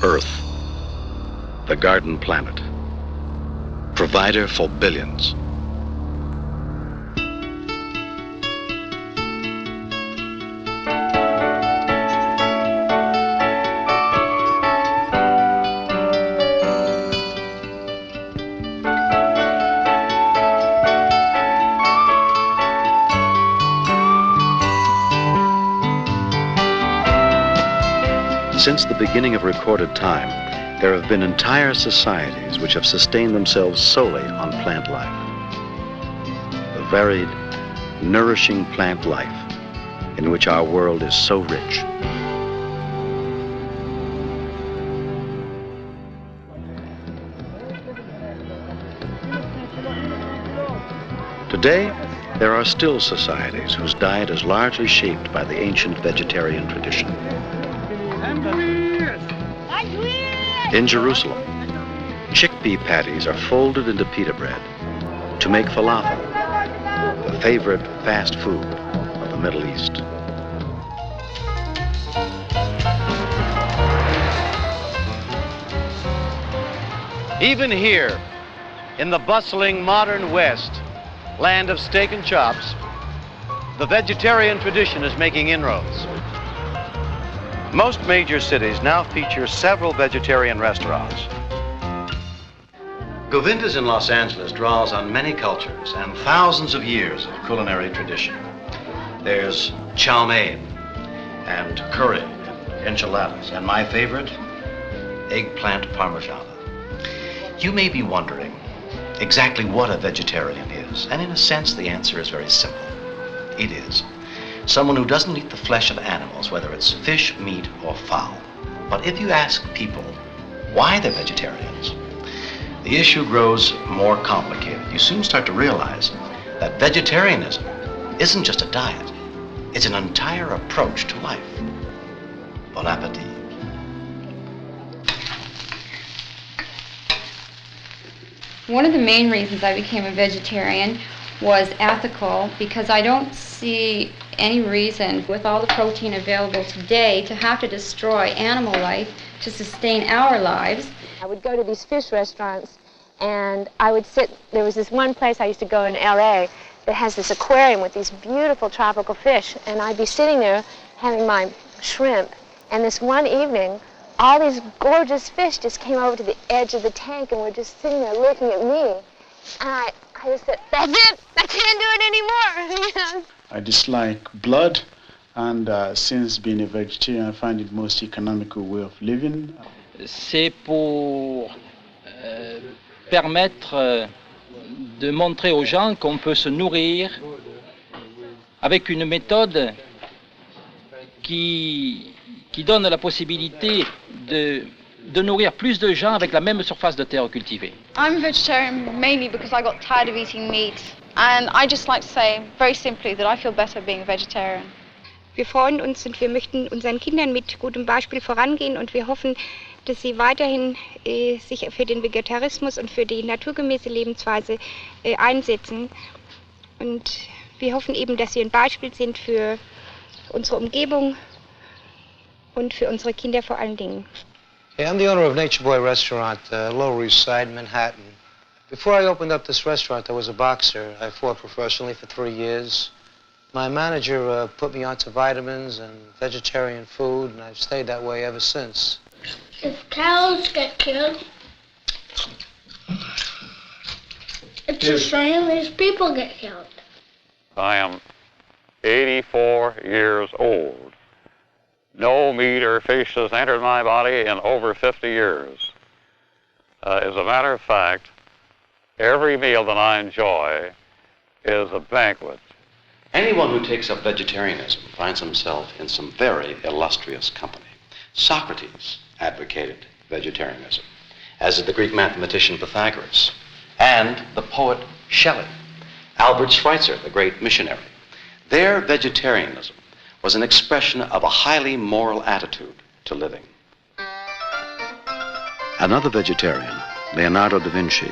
Earth, the garden planet, provider for billions. Since the beginning of recorded time, there have been entire societies which have sustained themselves solely on plant life. The varied, nourishing plant life in which our world is so rich. Today, there are still societies whose diet is largely shaped by the ancient vegetarian tradition. In Jerusalem, chickpea patties are folded into pita bread to make falafel, the favorite fast food of the Middle East. Even here, in the bustling modern West, land of steak and chops, the vegetarian tradition is making inroads. Most major cities now feature several vegetarian restaurants. Govinda's in Los Angeles draws on many cultures and thousands of years of culinary tradition. There's chow mein and curry, enchiladas, and my favorite, eggplant parmigiana. You may be wondering exactly what a vegetarian is, and in a sense the answer is very simple. It is someone who doesn't eat the flesh of animals, whether it's fish, meat, or fowl. But if you ask people why they're vegetarians, the issue grows more complicated. You soon start to realize that vegetarianism isn't just a diet, it's an entire approach to life. Bon appetit. One of the main reasons I became a vegetarian was ethical, because I don't see any reason, with all the protein available today, to have to destroy animal life to sustain our lives. I would go to these fish restaurants and I would sit, there was this one place I used to go in LA that has this aquarium with these beautiful tropical fish, and I'd be sitting there having my shrimp, and this one evening all these gorgeous fish just came over to the edge of the tank and were just sitting there looking at me. And I just said, that's it, I can't do it anymore. I dislike blood, and since being a vegetarian, I find it most economical way of living. C'est pour permettre de montrer aux gens qu'on peut se nourrir avec une méthode qui donne la possibilité de nourrir plus de gens avec la même surface de terre cultivée. I'm a vegetarian mainly because I got tired of eating meat, and I just like to say very simply that I feel better being a vegetarian. Wir freuen uns und wir möchten unseren Kindern mit gutem Beispiel vorangehen, und wir hoffen, dass sie weiterhin sich für den Vegetarismus und für die naturgemäße Lebensweise einsetzen. Und wir hoffen eben, dass sie ein Beispiel sind für unsere Umgebung und für unsere Kinder vor allen Dingen. Hey, I'm the owner of Nature Boy Restaurant, Lower East Side, Manhattan. Before I opened up this restaurant, I was a boxer. I fought professionally for 3 years. My manager put me onto vitamins and vegetarian food, and I've stayed that way ever since. If cows get killed, it's the same as people get killed. I am 84 years old. No meat or fish has entered my body in over 50 years. As a matter of fact, every meal that I enjoy is a banquet. Anyone who takes up vegetarianism finds himself in some very illustrious company. Socrates advocated vegetarianism, as did the Greek mathematician Pythagoras, and the poet Shelley, Albert Schweitzer, the great missionary. Their vegetarianism was an expression of a highly moral attitude to living. Another vegetarian, Leonardo Da Vinci,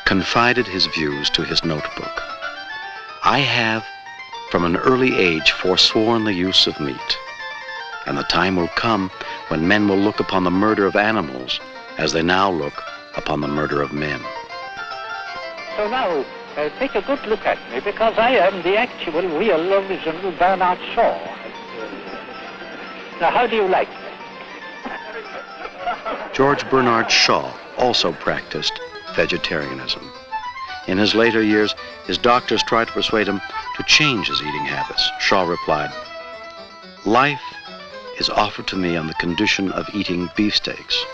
confided his views to his notebook. I have, from an early age, forsworn the use of meat, and the time will come when men will look upon the murder of animals as they now look upon the murder of men. So now, take a good look at me, because I am the actual, real, original Bernard Shaw. Now, how do you like me? George Bernard Shaw also practiced vegetarianism. In his later years, his doctors tried to persuade him to change his eating habits. Shaw replied, "Life is offered to me on the condition of eating beefsteaks,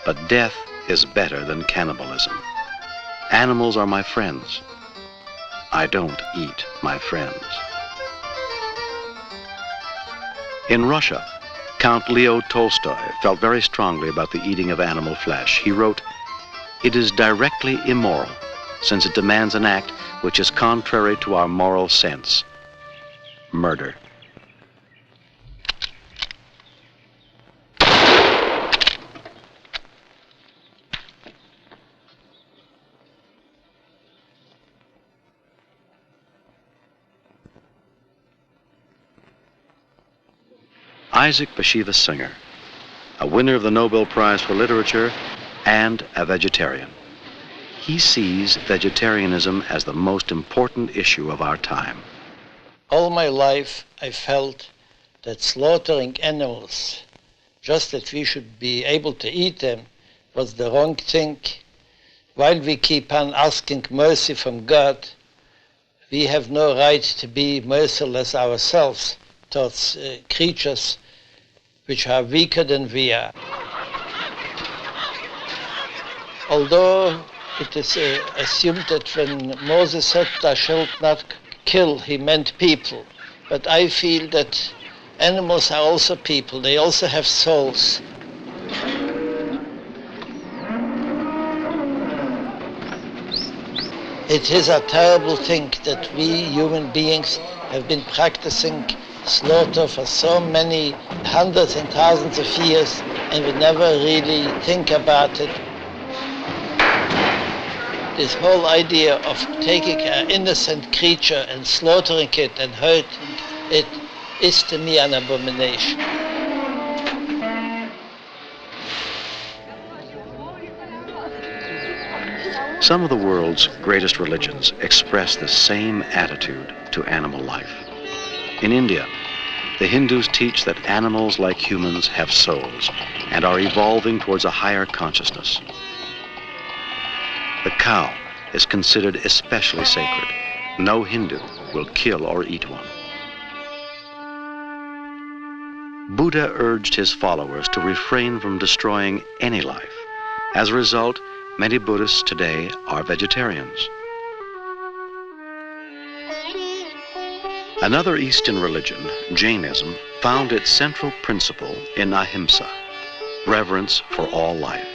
but death is better than cannibalism. Animals are my friends. I don't eat my friends." In Russia, Count Leo Tolstoy felt very strongly about the eating of animal flesh. He wrote, "It is directly immoral, since it demands an act which is contrary to our moral sense, murder." Isaac Bashevis Singer, a winner of the Nobel Prize for Literature and a vegetarian. He sees vegetarianism as the most important issue of our time. All my life I felt that slaughtering animals, just that we should be able to eat them, was the wrong thing. While we keep on asking mercy from God, we have no right to be merciless ourselves towards creatures which are weaker than we are. Although it is assumed that when Moses said, "Thou shalt not kill," he meant people. But I feel that animals are also people. They also have souls. It is a terrible thing that we human beings have been practicing slaughter for so many hundreds and thousands of years, and we never really think about it. This whole idea of taking an innocent creature and slaughtering it and hurting it is to me an abomination. Some of the world's greatest religions express the same attitude to animal life. In India, the Hindus teach that animals, like humans, have souls and are evolving towards a higher consciousness. The cow is considered especially sacred. No Hindu will kill or eat one. Buddha urged his followers to refrain from destroying any life. As a result, many Buddhists today are vegetarians. Another Eastern religion, Jainism, found its central principle in ahimsa, reverence for all life.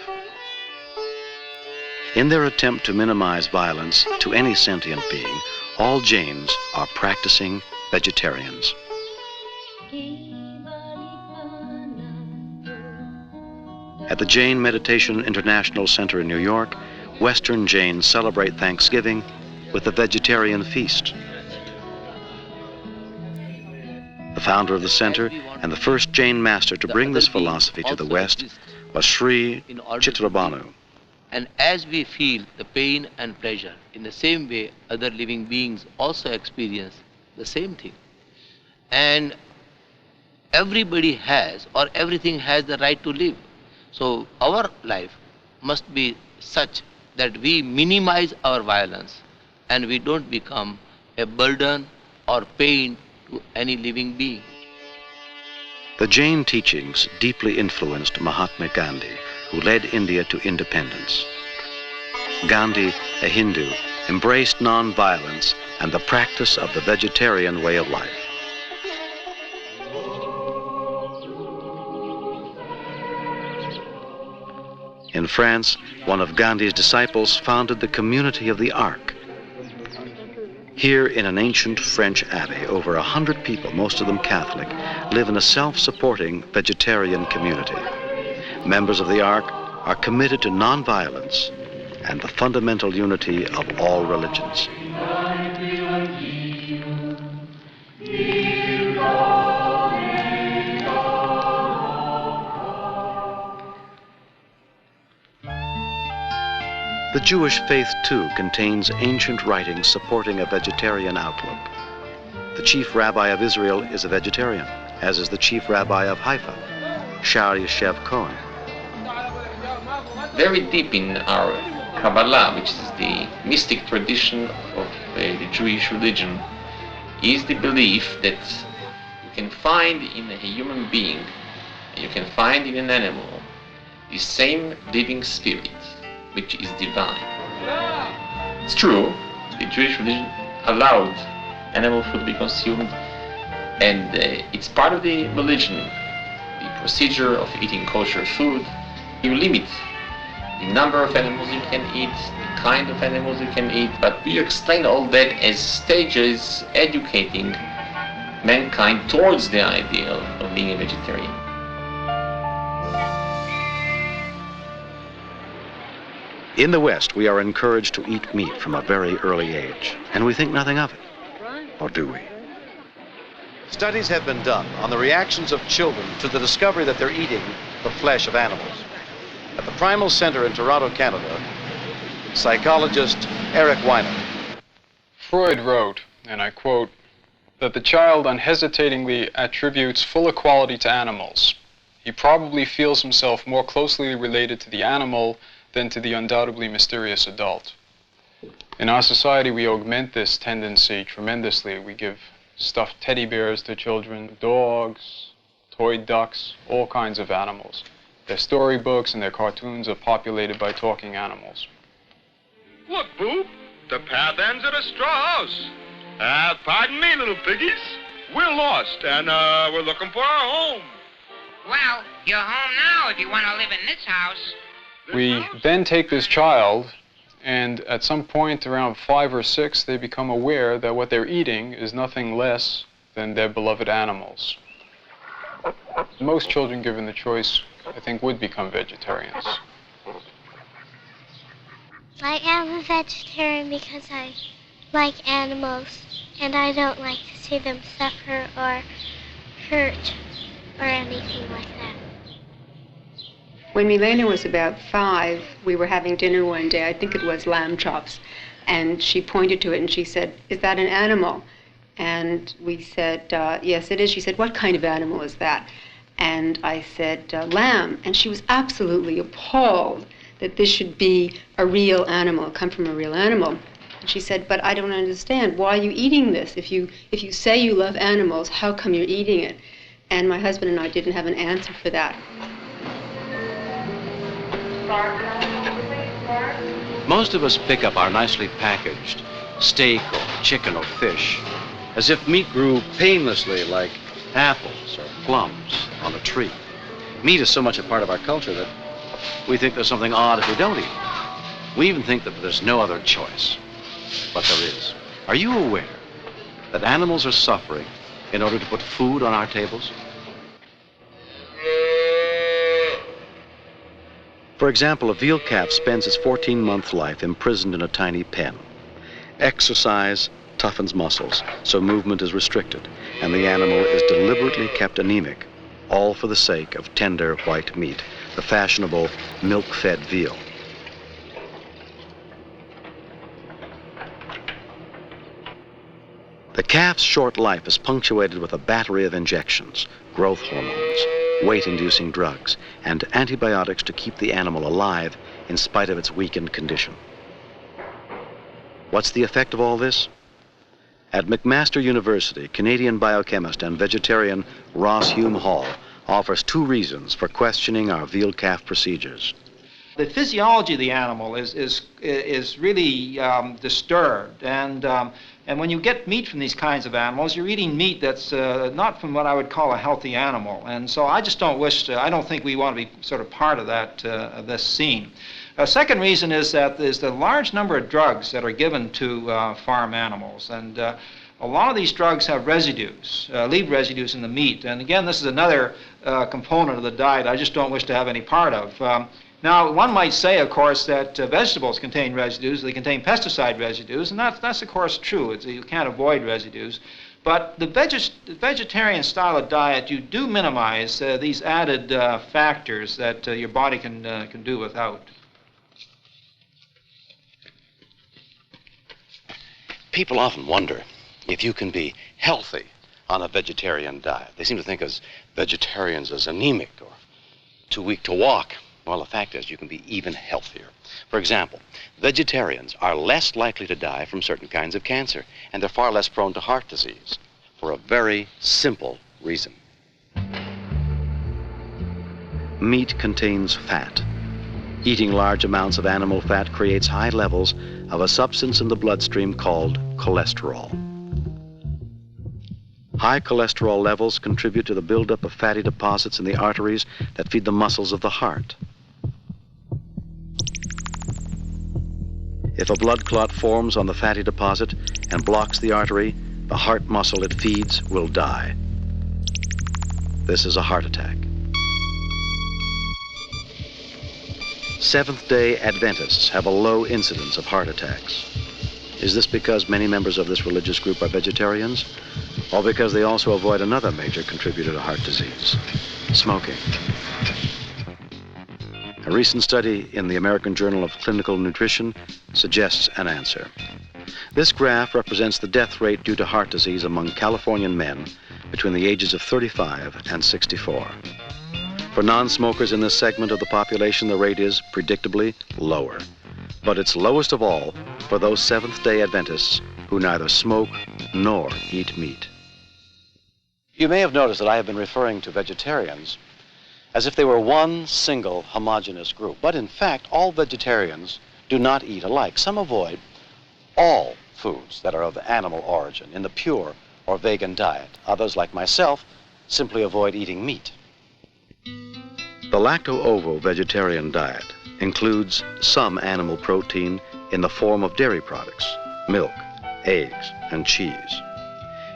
In their attempt to minimize violence to any sentient being, all Jains are practicing vegetarians. At the Jain Meditation International Center in New York, Western Jains celebrate Thanksgiving with a vegetarian feast. The founder of the center and the first Jain master to bring this philosophy to the West was Sri Chitrabhanu. And as we feel the pain and pleasure, in the same way other living beings also experience the same thing. And everybody has, or everything has, the right to live. So our life must be such that we minimize our violence and we don't become a burden or pain to any living being. The Jain teachings deeply influenced Mahatma Gandhi, who led India to independence. Gandhi, a Hindu, embraced non-violence and the practice of the vegetarian way of life. In France, one of Gandhi's disciples founded the community of the Ark. Here in an ancient French abbey, over 100 people, most of them Catholic, live in a self-supporting vegetarian community. Members of the Ark are committed to non-violence and the fundamental unity of all religions. The Jewish faith, too, contains ancient writings supporting a vegetarian outlook. The chief rabbi of Israel is a vegetarian, as is the chief rabbi of Haifa, Shar Yeshev Cohen. Very deep in our Kabbalah, which is the mystic tradition of the Jewish religion, is the belief that you can find in a human being, you can find in an animal, the same living spirit, which is divine. It's true, the Jewish religion allowed animal food to be consumed, and it's part of the religion, the procedure of eating kosher food. You limit the number of animals you can eat, the kind of animals you can eat, but we explain all that as stages educating mankind towards the ideal of being a vegetarian. In the West, we are encouraged to eat meat from a very early age, and we think nothing of it. Or do we? Studies have been done on the reactions of children to the discovery that they're eating the flesh of animals. At the Primal Center in Toronto, Canada, psychologist Eric Weiner. Freud wrote, and I quote, that the child unhesitatingly attributes full equality to animals. He probably feels himself more closely related to the animal than to the undoubtedly mysterious adult. In our society, we augment this tendency tremendously. We give stuffed teddy bears to children, dogs, toy ducks, all kinds of animals. Their storybooks and their cartoons are populated by talking animals. Look, Boop, the path ends at a straw house. Pardon me, little piggies. We're lost, and we're looking for our home. Well, you're home now if you want to live in this house. We then take this child, and at some point around 5 or 6, they become aware that what they're eating is nothing less than their beloved animals. Most children, given the choice, I think, would become vegetarians. I am a vegetarian because I like animals, and I don't like to see them suffer or hurt or anything like that. When Milena was about 5, we were having dinner one day, I think it was lamb chops, and she pointed to it and she said, "Is that an animal?" And we said, "Yes, it is." She said, "What kind of animal is that?" And I said, "Lamb." And she was absolutely appalled that this should be a real animal, come from a real animal. And she said, "But I don't understand. Why are you eating this? If you say you love animals, how come you're eating it?" And my husband and I didn't have an answer for that. Most of us pick up our nicely packaged steak or chicken or fish as if meat grew painlessly like apples or plums on a tree. Meat is so much a part of our culture that we think there's something odd if we don't eat it. We even think that there's no other choice. But there is. Are you aware that animals are suffering in order to put food on our tables? For example, a veal calf spends its 14-month life imprisoned in a tiny pen. Exercise toughens muscles, so movement is restricted, and the animal is deliberately kept anemic, all for the sake of tender white meat, the fashionable milk-fed veal. The calf's short life is punctuated with a battery of injections, growth hormones, weight-inducing drugs, and antibiotics to keep the animal alive in spite of its weakened condition. What's the effect of all this? At McMaster University, Canadian biochemist and vegetarian Ross Hume Hall offers 2 reasons for questioning our veal calf procedures. The physiology of the animal is really disturbed, and when you get meat from these kinds of animals, you're eating meat that's not from what I would call a healthy animal, and so I just don't wish to. I don't think we want to be sort of part of that of this scene. A second reason is that there's the large number of drugs that are given to farm animals, and a lot of these drugs have residues, leave residues in the meat, and again, this is another component of the diet I just don't wish to have any part of. Now, one might say, of course, that vegetables contain residues, they contain pesticide residues, and that's of course true. You can't avoid residues. But the vegetarian style of diet, you do minimize these added factors that your body can do without. People often wonder if you can be healthy on a vegetarian diet. They seem to think as vegetarians as anemic or too weak to walk. Well, the fact is you can be even healthier. For example, vegetarians are less likely to die from certain kinds of cancer, and they're far less prone to heart disease for a very simple reason. Meat contains fat. Eating large amounts of animal fat creates high levels of a substance in the bloodstream called cholesterol. High cholesterol levels contribute to the buildup of fatty deposits in the arteries that feed the muscles of the heart. If a blood clot forms on the fatty deposit and blocks the artery, the heart muscle it feeds will die. This is a heart attack. Seventh-day Adventists have a low incidence of heart attacks. Is this because many members of this religious group are vegetarians, or because they also avoid another major contributor to heart disease, smoking? A recent study in the American Journal of Clinical Nutrition suggests an answer. This graph represents the death rate due to heart disease among Californian men between the ages of 35 and 64. For non-smokers in this segment of the population, the rate is predictably lower. But it's lowest of all for those Seventh-day Adventists who neither smoke nor eat meat. You may have noticed that I have been referring to vegetarians as if they were one single homogeneous group. But in fact, all vegetarians do not eat alike. Some avoid all foods that are of animal origin in the pure or vegan diet. Others, like myself, simply avoid eating meat. The lacto-ovo vegetarian diet includes some animal protein in the form of dairy products, milk, eggs, and cheese.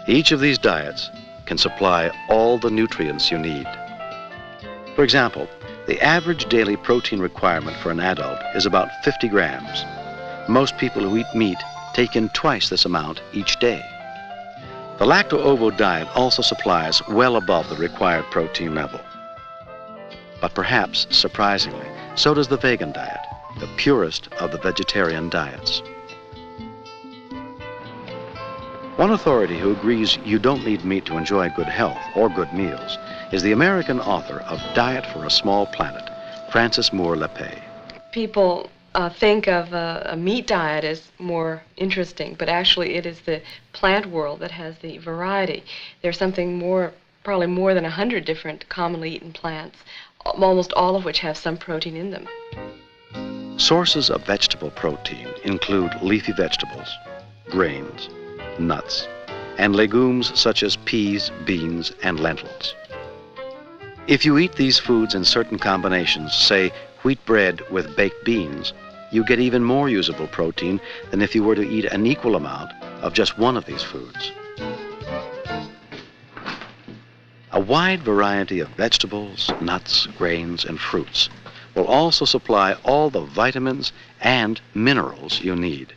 Each of these diets can supply all the nutrients you need. For example, the average daily protein requirement for an adult is about 50 grams. Most people who eat meat take in twice this amount each day. The lacto-ovo diet also supplies well above the required protein level. But perhaps, surprisingly, so does the vegan diet, the purest of the vegetarian diets. One authority who agrees you don't need meat to enjoy good health or good meals is the American author of Diet for a Small Planet, Frances Moore Lepay. People think of a meat diet as more interesting, but actually it is the plant world that has the variety. There's something more, probably more than 100 different commonly eaten plants, almost all of which have some protein in them. Sources of vegetable protein include leafy vegetables, grains, nuts, and legumes such as peas, beans, and lentils. If you eat these foods in certain combinations, say wheat bread with baked beans, you get even more usable protein than if you were to eat an equal amount of just one of these foods. A wide variety of vegetables, nuts, grains, and fruits will also supply all the vitamins and minerals you need.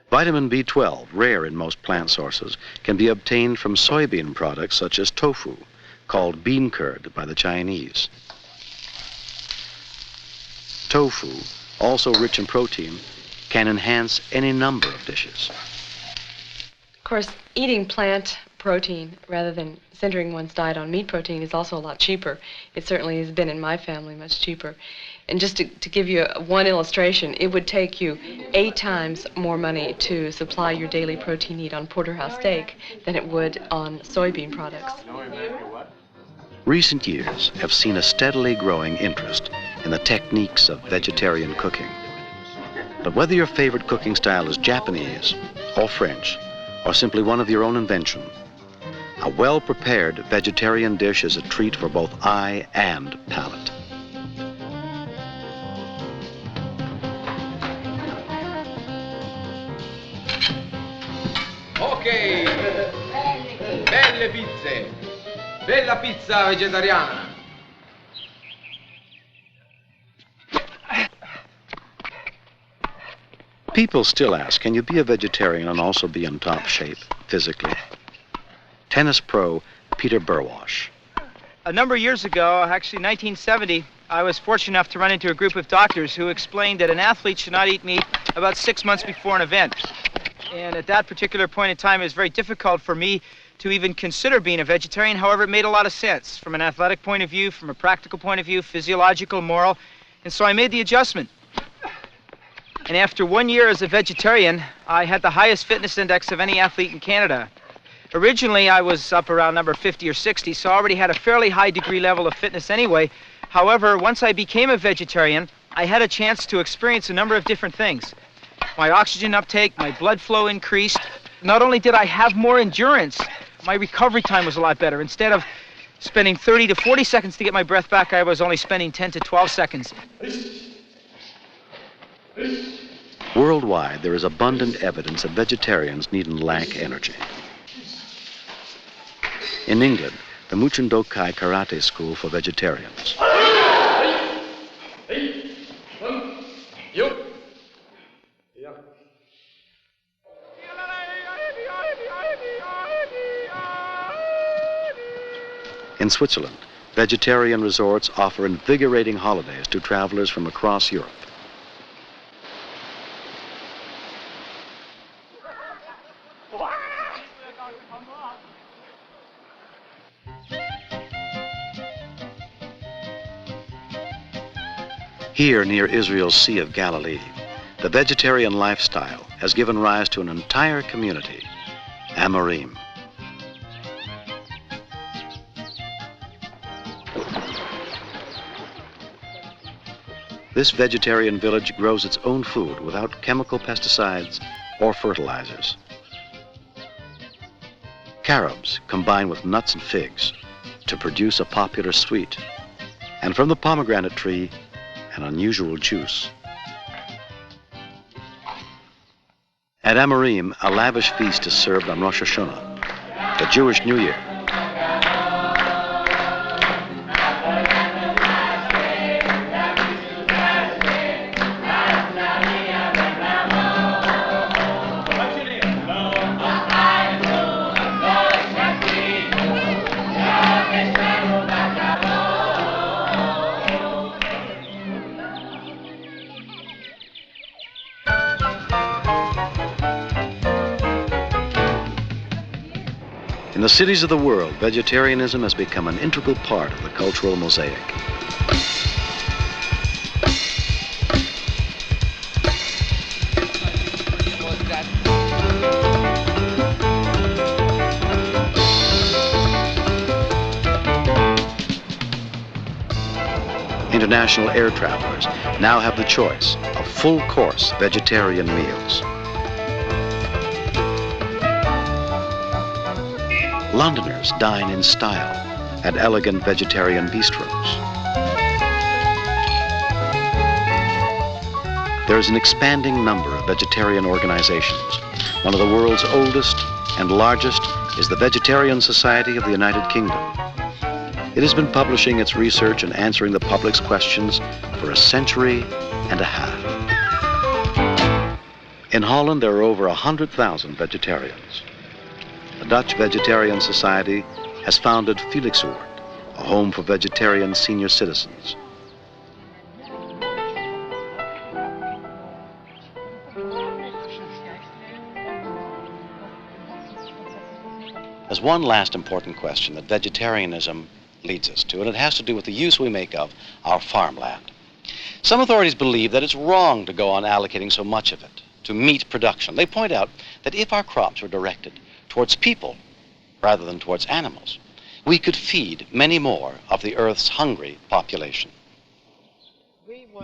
Vitamin B12, rare in most plant sources, can be obtained from soybean products such as tofu, called bean curd by the Chinese. Tofu, also rich in protein, can enhance any number of dishes. Of course, eating plant protein rather than centering one's diet on meat protein is also a lot cheaper. It certainly has been in my family much cheaper. And just to give you one illustration, it would take you 8 times more money to supply your daily protein need on porterhouse steak than it would on soybean products. Recent years have seen a steadily growing interest in the techniques of vegetarian cooking. But whether your favorite cooking style is Japanese or French, or simply one of your own invention, a well-prepared vegetarian dish is a treat for both eye and palate. Ok, belle pizze, bella pizza vegetariana. People still ask, can you be a vegetarian and also be in top shape physically? Tennis pro Peter Burwash. A number of years ago, actually 1970, I was fortunate enough to run into a group of doctors who explained that an athlete should not eat meat about 6 months before an event. And at that particular point in time, it was very difficult for me to even consider being a vegetarian. However, it made a lot of sense from an athletic point of view, from a practical point of view, physiological, moral. And so I made the adjustment. And after 1 year as a vegetarian, I had the highest fitness index of any athlete in Canada. Originally, I was up around number 50 or 60, so I already had a fairly high degree level of fitness anyway. However, once I became a vegetarian, I had a chance to experience a number of different things. My oxygen uptake, my blood flow increased. Not only did I have more endurance, my recovery time was a lot better. Instead of spending 30 to 40 seconds to get my breath back, I was only spending 10 to 12 seconds. Worldwide, there is abundant evidence that vegetarians needn't lack energy. In England, the Muchindokai Karate School for Vegetarians. In Switzerland, vegetarian resorts offer invigorating holidays to travelers from across Europe. Here, near Israel's Sea of Galilee, the vegetarian lifestyle has given rise to an entire community, Amorim. This vegetarian village grows its own food without chemical pesticides or fertilizers. Carobs combine with nuts and figs to produce a popular sweet, and from the pomegranate tree, an unusual juice. At Amorim, a lavish feast is served on Rosh Hashanah, the Jewish New Year. In the cities of the world, vegetarianism has become an integral part of the cultural mosaic. International air travelers now have the choice of full-course vegetarian meals. Londoners dine in style at elegant vegetarian bistros. There is an expanding number of vegetarian organizations. One of the world's oldest and largest is the Vegetarian Society of the United Kingdom. It has been publishing its research and answering the public's questions for a century and a half. In Holland, there are over 100,000 vegetarians. The Dutch Vegetarian Society has founded Felixoord, a home for vegetarian senior citizens. There's one last important question that vegetarianism leads us to, and it has to do with the use we make of our farmland. Some authorities believe that it's wrong to go on allocating so much of it to meat production. They point out that if our crops were directed towards people rather than towards animals, we could feed many more of the Earth's hungry population.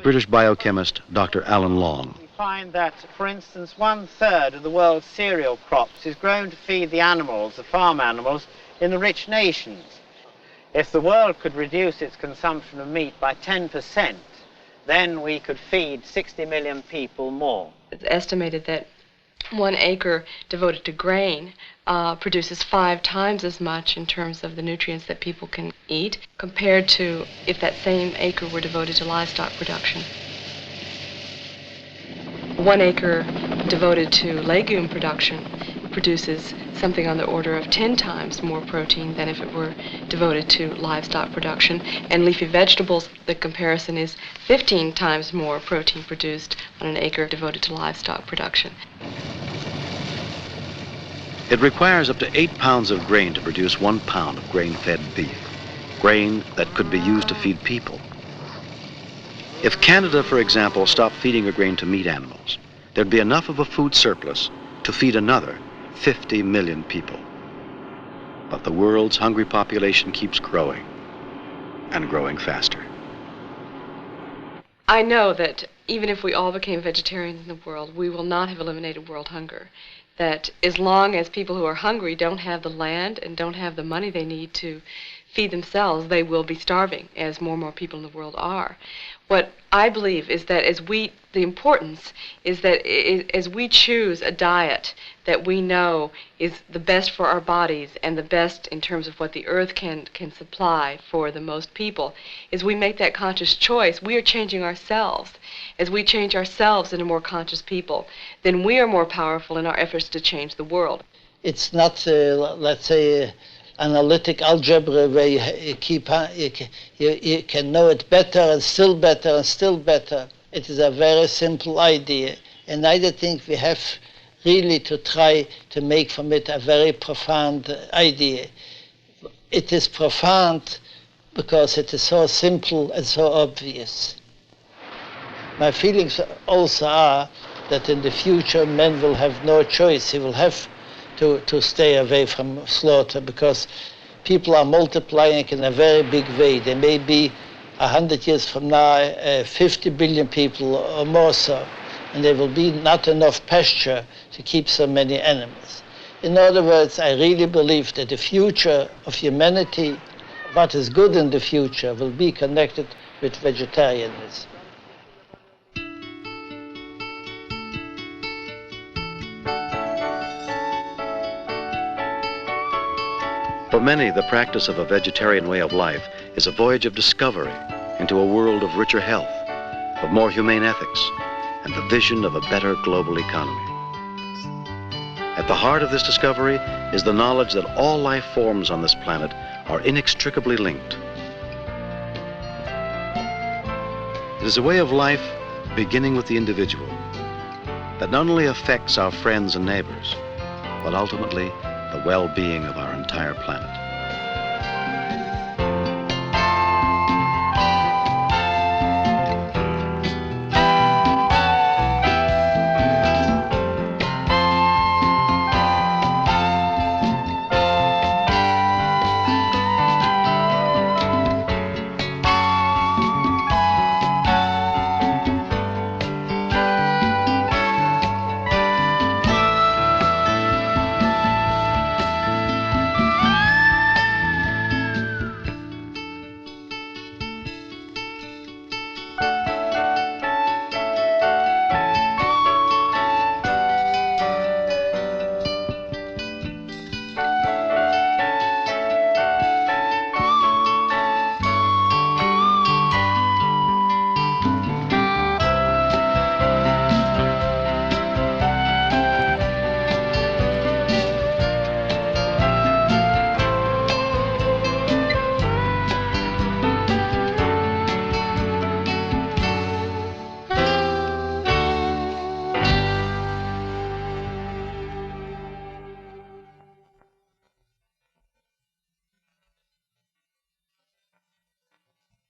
British biochemist Dr. Alan Long. We find that, for instance, 1/3 of the world's cereal crops is grown to feed the animals, the farm animals, in the rich nations. If the world could reduce its consumption of meat by 10%, then we could feed 60 million people more. It's estimated that 1 acre devoted to grain produces 5 times as much in terms of the nutrients that people can eat compared to if that same acre were devoted to livestock production. 1 acre devoted to legume production produces something on the order of 10 times more protein than if it were devoted to livestock production. And leafy vegetables, the comparison is 15 times more protein produced on an acre devoted to livestock production. It requires up to 8 pounds of grain to produce 1 pound of grain-fed beef, grain that could be used to feed people. If Canada, for example, stopped feeding her grain to meat animals, there'd be enough of a food surplus to feed another 50 million people. But the world's hungry population keeps growing, and growing faster. I know that even if we all became vegetarians in the world, we will not have eliminated world hunger. That as long as people who are hungry don't have the land and don't have the money they need to feed themselves, they will be starving, as more and more people in the world are. What I believe is that the importance is that as we choose a diet that we know is the best for our bodies and the best in terms of what the earth can supply for the most people, as we make that conscious choice, we are changing ourselves. As we change ourselves into more conscious people, then we are more powerful in our efforts to change the world. It's not, let's say, analytic algebra where you can know it better and still better and still better. It is a very simple idea, and I think we have really to try to make from it a very profound idea. It is profound because it is so simple and so obvious. My feelings also are that in the future men will have no choice. He will have to stay away from slaughter because people are multiplying in a very big way. There may be 100 years from now 50 billion people or more so, and there will be not enough pasture to keep so many animals. In other words, I really believe that the future of humanity, what is good in the future, will be connected with vegetarianism. For many, the practice of a vegetarian way of life is a voyage of discovery into a world of richer health, of more humane ethics, and the vision of a better global economy. At the heart of this discovery is the knowledge that all life forms on this planet are inextricably linked. It is a way of life beginning with the individual that not only affects our friends and neighbors, but ultimately the well-being of our entire planet.